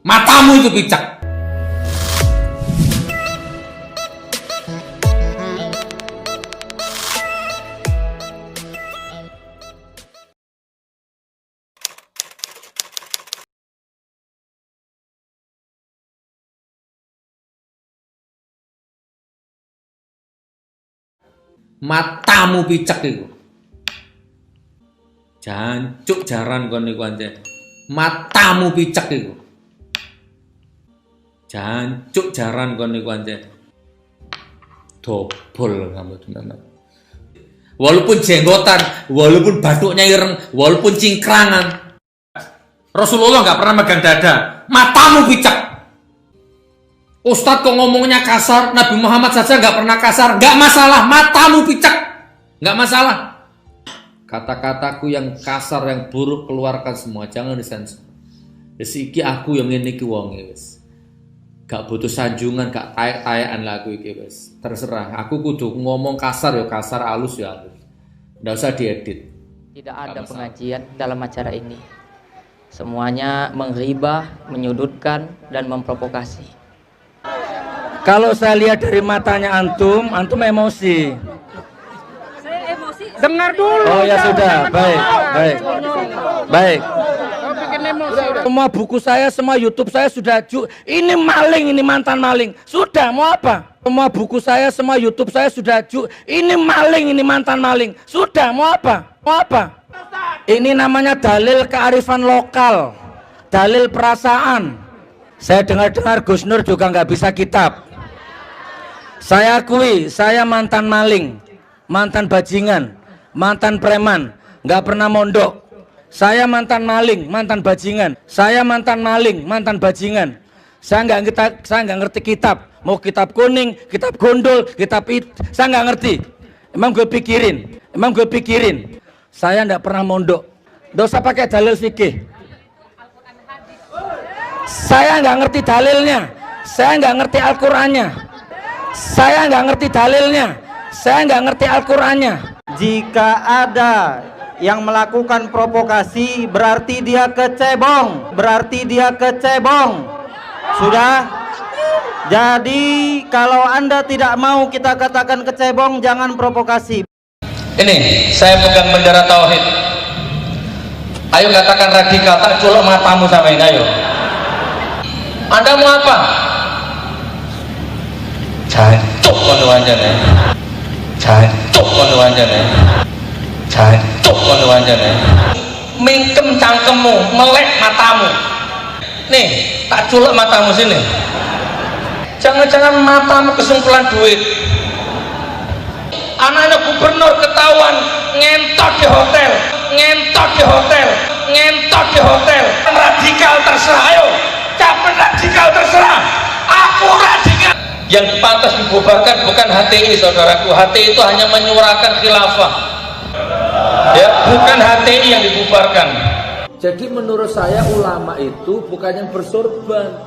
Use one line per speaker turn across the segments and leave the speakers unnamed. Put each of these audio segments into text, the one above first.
Matamu itu picak. Matamu picek itu. Jancuk jaran kon niku anjen. Matamu picek itu. Jancuk jaran kon niku anjen. Dobol kamu tenan. Walaupun jenggotan, walaupun batuknya ireng, walaupun cingkrangan, Rasulullah nggak pernah megang dada. Matamu picek. Ustadz kok ngomongnya kasar, Nabi Muhammad saja nggak pernah kasar, nggak masalah, matamu picek, nggak masalah. Kata-kataku yang kasar, yang buruk keluarkan semua, jangan disensor. Iki aku yang ini ki wong wis, gak butuh sanjungan, gak tayak-tayakan lagu iki wis. Terserah, aku kudu ngomong kasar ya kasar, halus ya halus, nggak usah diedit.
Tidak ada pengajian dalam acara ini, semuanya menghibah, menyudutkan dan memprovokasi.
Kalau saya lihat dari matanya antum emosi.
Saya emosi.
Dengar dulu. Oh ya sudah, baik. Semua buku saya, semua YouTube saya sudah ini maling, ini mantan maling. Sudah, mau apa? Semua buku saya, semua YouTube saya sudah ini maling, ini mantan maling. Sudah, mau apa? Mau apa? Ini namanya dalil kearifan lokal, dalil perasaan. Saya dengar-dengar Gus Nur juga nggak bisa kitab. Saya akui, saya mantan maling, mantan bajingan, mantan preman, nggak pernah mondok. Saya mantan maling, mantan bajingan. Saya mantan maling, mantan bajingan. Saya nggak ngerti kitab. Mau kitab kuning, kitab gondol, kitab itu, saya nggak ngerti. Emang gue pikirin. Saya nggak pernah mondok. Dosa pakai dalil fikih. Saya nggak ngerti dalilnya. Saya nggak ngerti Al-Qur'annya. Saya nggak ngerti dalilnya, saya nggak ngerti Al-Qur'annya.
Jika ada yang melakukan provokasi, berarti dia kecebong, Sudah? Jadi kalau Anda tidak mau kita katakan kecebong, jangan provokasi.
Ini saya pegang bendera tauhid. Ayo katakan radikal, tak colok matamu sama ini, ayo. Anda mau apa? Jancuk kono anjane. Mingkem cangkemmu, melek matamu. Nih, tak culuk matamu sini. Jangan-jangan matamu kesumpulan duit. Anak-anak gubernur ketahuan ngentot di hotel. Radikal terserah, ayo. Capek radikal terserah. Aku radikal. Yang pantas dibubarkan bukan HTI, saudaraku. HTI itu hanya menyuarakan khilafah, ya, bukan HTI yang dibubarkan.
Jadi menurut saya ulama itu bukan yang bersorban,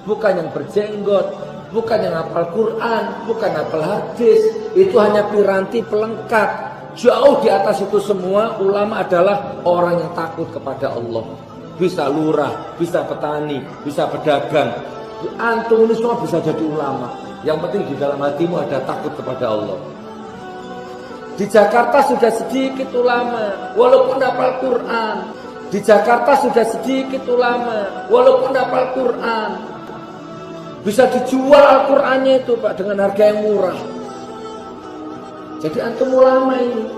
bukan yang berjenggot, bukan yang hafal Quran, bukan hafal hadis. Itu hanya piranti pelengkap. Jauh di atas itu semua, ulama adalah orang yang takut kepada Allah. Bisa lurah, bisa petani, bisa pedagang. Antum ini semua bisa jadi ulama. Yang penting di dalam hatimu ada takut kepada Allah. Di Jakarta sudah sedikit ulama, walaupun hafal Quran. Di Jakarta sudah sedikit ulama, walaupun hafal Quran. Bisa dijual Al-Qurannya itu, Pak, dengan harga yang murah. Jadi antum ulama ini.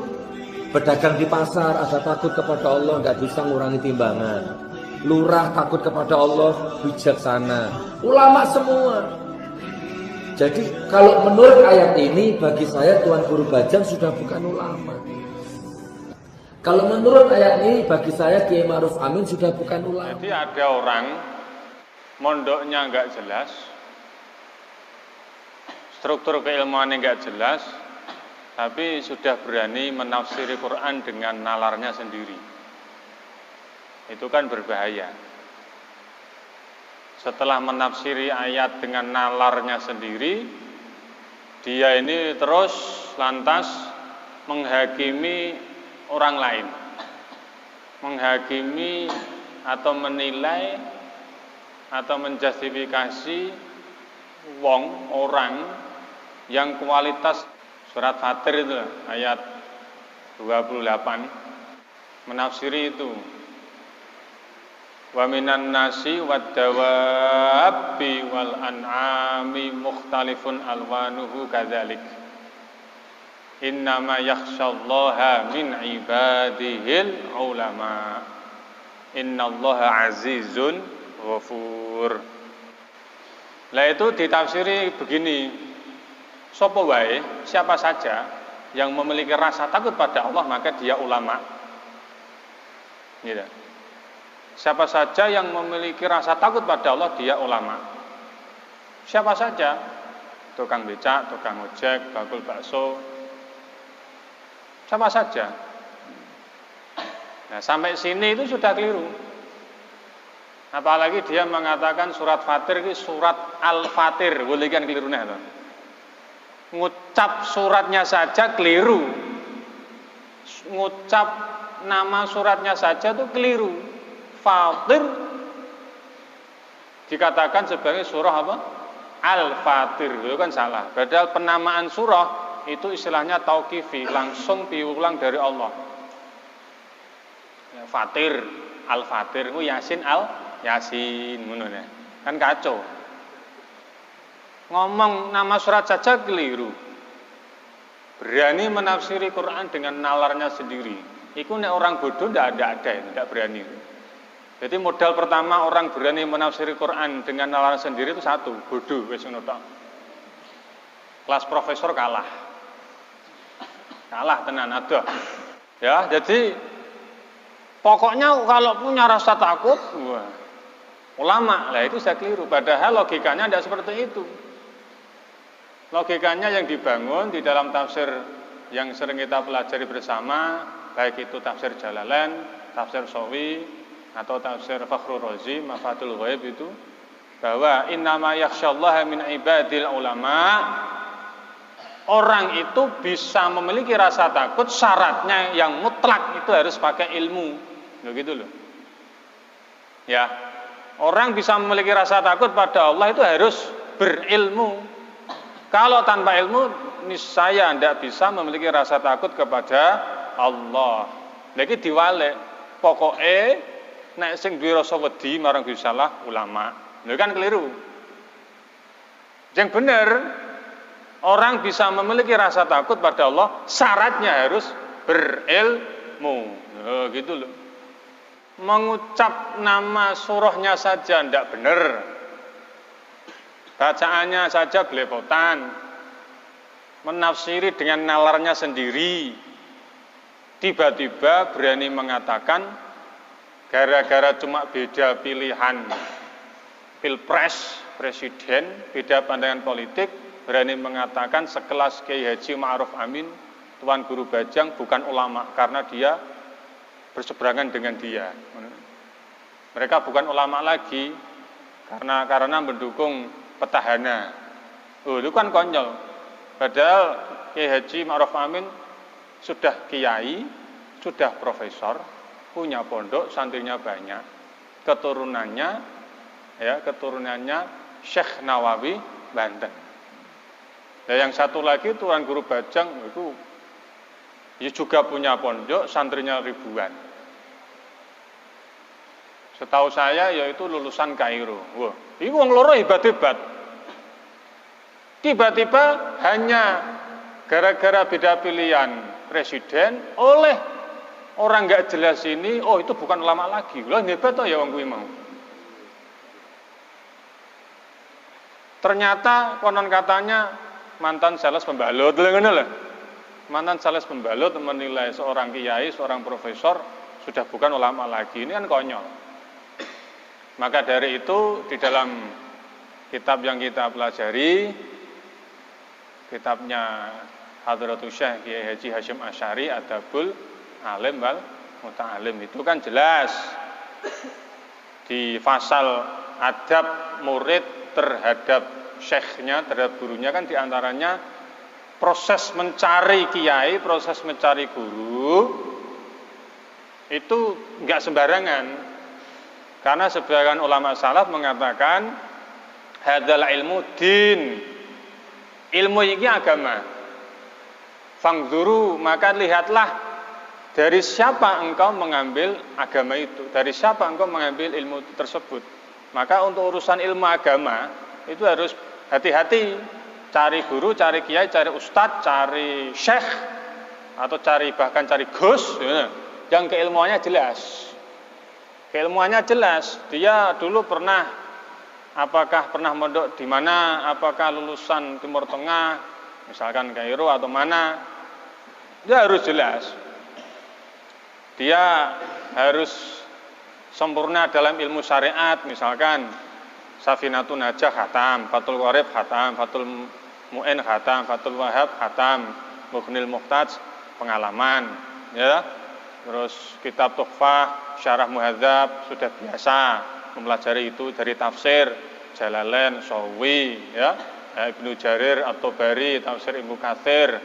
Pedagang di pasar ada takut kepada Allah, nggak bisa ngurangi timbangan. Lurah takut kepada Allah, bijaksana. Ulama semua. Jadi kalau menurut ayat ini, bagi saya Tuan Guru Bajang sudah bukan ulama. Kalau menurut ayat ini, bagi saya Kiai Ma'ruf Amin sudah bukan ulama.
Jadi ada orang mondoknya nggak jelas, struktur keilmuannya nggak jelas, tapi sudah berani menafsiri Quran dengan nalarnya sendiri. Itu kan berbahaya. Setelah menafsiri ayat dengan nalarnya sendiri, dia ini terus lantas menghakimi orang lain, menghakimi atau menilai atau menjustifikasi orang yang kualitas surat Fatir itu ayat 28 menafsiri itu wa minan nasi wad dawabi wal an'ami mukhtalifun alwanuhu kadzalik innama yakhsyallaha min ibadihil ulama innallaha azizun ghafur. Lah itu ditafsiri begini, sapa wae, siapa saja yang memiliki rasa takut pada Allah maka dia ulama. Gitu. Siapa saja yang memiliki rasa takut pada Allah dia ulama. Siapa saja, tukang becak, tukang ojek, bakul bakso, siapa saja. Nah, sampai sini itu sudah keliru. Apalagi dia mengatakan surat Fatir ini surat Al-Fatir, boleh kan kelirunya itu. Ngucap suratnya saja keliru. Ngucap nama suratnya saja itu keliru. Fatir dikatakan sebagai surah apa? Al-Fatir, itu kan salah. Padahal penamaan surah itu istilahnya tauqifi, langsung diulang dari Allah. Ya, Fatir, Al-Fatir, itu Yasin Yasin, kan kacau. Ngomong nama surat saja keliru. Berani menafsiri Quran dengan nalarnya sendiri. Itu nek orang bodoh tidak berani. Jadi modal pertama orang berani menafsiri Quran dengan nalar sendiri itu satu, bodoh wis ngono tok. Kelas profesor kalah tenan adoh. Ya, jadi pokoknya kalau punya rasa takut, ulama lah itu saya keliru. Padahal logikanya tidak seperti itu. Logikanya yang dibangun di dalam tafsir yang sering kita pelajari bersama, baik itu tafsir Jalalain, tafsir Sawi, atau tafsir Fakhrur Razi, Mafatul Ghaib itu, bahwa innama yakhsyallaha min ibadil ulama. Orang itu bisa memiliki rasa takut, syaratnya yang mutlak itu harus pakai ilmu. Begitu loh. Ya. Orang bisa memiliki rasa takut pada Allah itu harus berilmu. Kalau tanpa ilmu, niscaya tidak bisa memiliki rasa takut kepada Allah. Lagi diwalek, pokoknya nek sing duwe rasa wedi marang Gusti Allah ulama. Lha kan keliru. Yang benar, orang bisa memiliki rasa takut pada Allah, syaratnya harus berilmu. Gitu loh. Mengucap nama surahnya saja tidak benar. Bacaannya saja belepotan. Menafsiri dengan nalarnya sendiri. Tiba-tiba berani mengatakan gara-gara cuma beda pilihan pilpres, presiden, beda pandangan politik, berani mengatakan sekelas Kiai Haji Ma'ruf Amin, Tuan Guru Bajang bukan ulama karena dia berseberangan dengan dia. Mereka bukan ulama lagi karena mendukung petahana. Itu kan konyol. Padahal Kiai Haji Ma'ruf Amin sudah kiai, sudah profesor, punya pondok, santrinya banyak, keturunannya Syekh Nawawi Banten. Dan yang satu lagi Tuan Guru Bajang itu ya juga punya pondok, santrinya ribuan. Setahu saya yaitu lulusan Kairo. Wah, ini wong loro hebat-hebat. Tiba-tiba hanya gara-gara beda pilihan presiden oleh orang nggak jelas ini, oh itu bukan ulama lagi. Lah hebat toh ya wong kuwi mau. Ternyata konon katanya mantan sales pembalut, ngono lho. Mantan sales pembalut menilai seorang kiai, seorang profesor sudah bukan ulama lagi. Ini kan konyol. Maka dari itu di dalam kitab yang kita pelajari, kitabnya Hadratus Syekh Kiai Haji Hasyim Asy'ari Adabul Alim wal Muta'alim, itu kan jelas di pasal adab murid terhadap syekhnya, terhadap gurunya kan diantaranya proses mencari kiai, proses mencari guru itu enggak sembarangan. Karena sebagian ulama salaf mengatakan hadzal ilmu din. Ilmu ini agama. Fangzuru, maka lihatlah dari siapa engkau mengambil agama itu, dari siapa engkau mengambil ilmu tersebut. Maka untuk urusan ilmu agama itu harus hati-hati. Cari guru, cari kiai, cari ustadz, cari syekh, atau bahkan cari gus, ya, yang keilmuannya jelas. Keilmuannya jelas. Dia dulu apakah pernah mondok di mana, apakah lulusan Timur Tengah, misalkan Kairo atau mana, dia harus jelas. Dia harus sempurna dalam ilmu syariat, misalkan Safinatun Najah khatam, Fathul Qorib khatam, Fathul Mu'in khatam, Fathul Wahab khatam, Mughnil Muhtaj pengalaman, ya. Terus kitab Tuhfah, Syarah Muhadzab sudah biasa mempelajari itu dari tafsir Jalalain, Sawi, ya, Ibnu Jarir At-Tabari, tafsir Ibnu Katsir,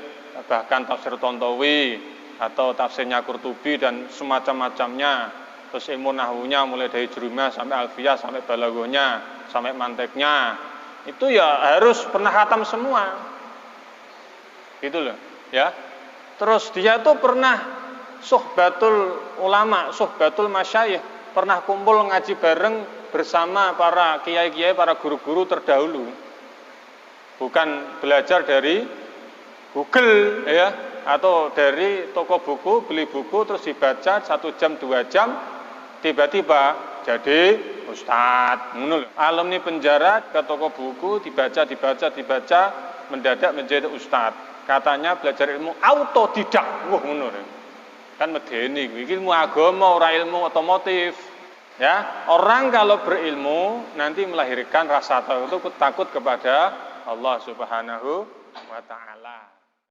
bahkan tafsir Tontowi atau tafsirnya Qurtubi dan semacam-macamnya. Terus ilmu nahwunya mulai dari Jurumiyah sampai Alfiyah sampai Balaghahnya sampai manteknya. Itu ya harus pernah khatam semua. Gitu loh, ya. Terus dia tuh pernah suhbatul ulama, suhbatul masyayikh, pernah kumpul ngaji bareng bersama para kiai-kiai, para guru-guru terdahulu. Bukan belajar dari Google, ya, atau dari toko buku, beli buku terus dibaca 1 jam 2 jam, tiba-tiba jadi ustadz. Alumni penjara ke toko buku dibaca, mendadak menjadi ustadz. Katanya belajar ilmu autodidak. Wah, ngono. Kan medeni iki ilmu agama ora ilmu otomotif. Ya, orang kalau berilmu nanti melahirkan rasa takut kepada Allah Subhanahu wa taala.